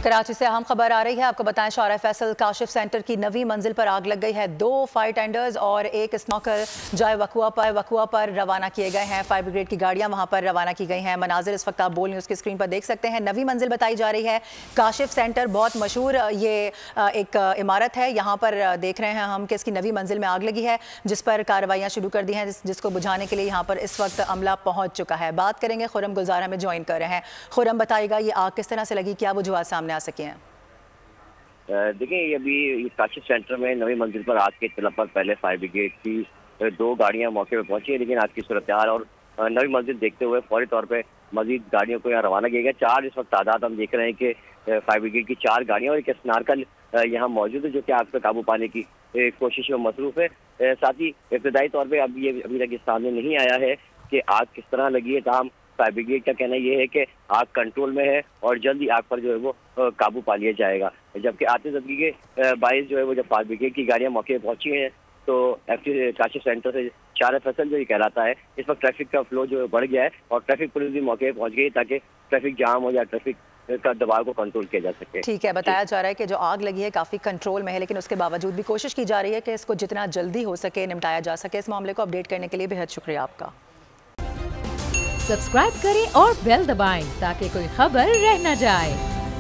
कराची से अहम खबर आ रही है। आपको बताएं, शारा फैसल काशिफ सेंटर की नवी मंजिल पर आग लग गई है। 2 फायर टेंडर्स और एक स्नॉकर जाए वकुआ पर रवाना किए गए हैं। फायर ब्रिगेड की गाड़ियां वहां पर रवाना की गई हैं। मनाजिर इस वक्त आप बोल न्यूज़ की स्क्रीन पर देख सकते हैं। नवी मंजिल बताई जा रही है। काशिफ सेंटर बहुत मशहूर ये एक इमारत है। यहाँ पर देख रहे हैं हम कि इसकी नवी मंजिल में आग लगी है, जिस पर कार्रवाइयाँ शुरू कर दी हैं, जिसको बुझाने के लिए यहाँ पर इस वक्त अमला पहुँच चुका है। बात करेंगे, खुरम गुलजार हमें ज्वाइन कर रहे हैं। खुरम, बताइएगा ये आग किस तरह से लगी, क्या वजूहात सामने आ सके हैं? देखिए, ये अभी काशिफ सेंटर में नवी मंजिल पर आग के इत्तला पर पहले फायर ब्रिगेड की 2 गाड़ियां मौके पर पहुंची है, लेकिन आग की सूरत हाल और नवी मंजिल देखते हुए फौरी तौर पे मजीद गाड़ियों को यहाँ रवाना किया गया। 4 इस वक्त तादाद हम देख रहे हैं कि फायर ब्रिगेड की 4 गाड़ियां और एक स्नारकल यहाँ मौजूद है, जो कि आग पर काबू पाने की कोशिश में मसरूफ है। साथ ही इब्तदाई तौर पर अभी तक सामने नहीं आया है कि आग किस तरह लगी है। ताहम फायर ब्रिगेड का कहना यह है कि आग कंट्रोल में है और जल्द ही आग पर जो है वो काबू पा लिया जाएगा। जबकि आतिशबाजी के बाइस जो है वो जब फायर ब्रिगेड की गाड़ियां मौके पर पहुंची हैं, तो काशिफ सेंटर से शारा फैसल जो ये कहलाता है, इस वक्त ट्रैफिक का फ्लो जो है बढ़ गया है और ट्रैफिक पुलिस भी मौके पर पहुंच गई ताकि ट्रैफिक जाम हो या ट्रैफिक का दबाव को कंट्रोल किया जा सके। ठीक है, बताया जा रहा है कि जो आग लगी है काफ़ी कंट्रोल में है, लेकिन उसके बावजूद भी कोशिश की जा रही है कि इसको जितना जल्दी हो सके निपटाया जा सके। इस मामले को अपडेट करने के लिए बेहद शुक्रिया आपका। सब्सक्राइब करें और बेल दबाएं ताकि कोई खबर रह न जाए।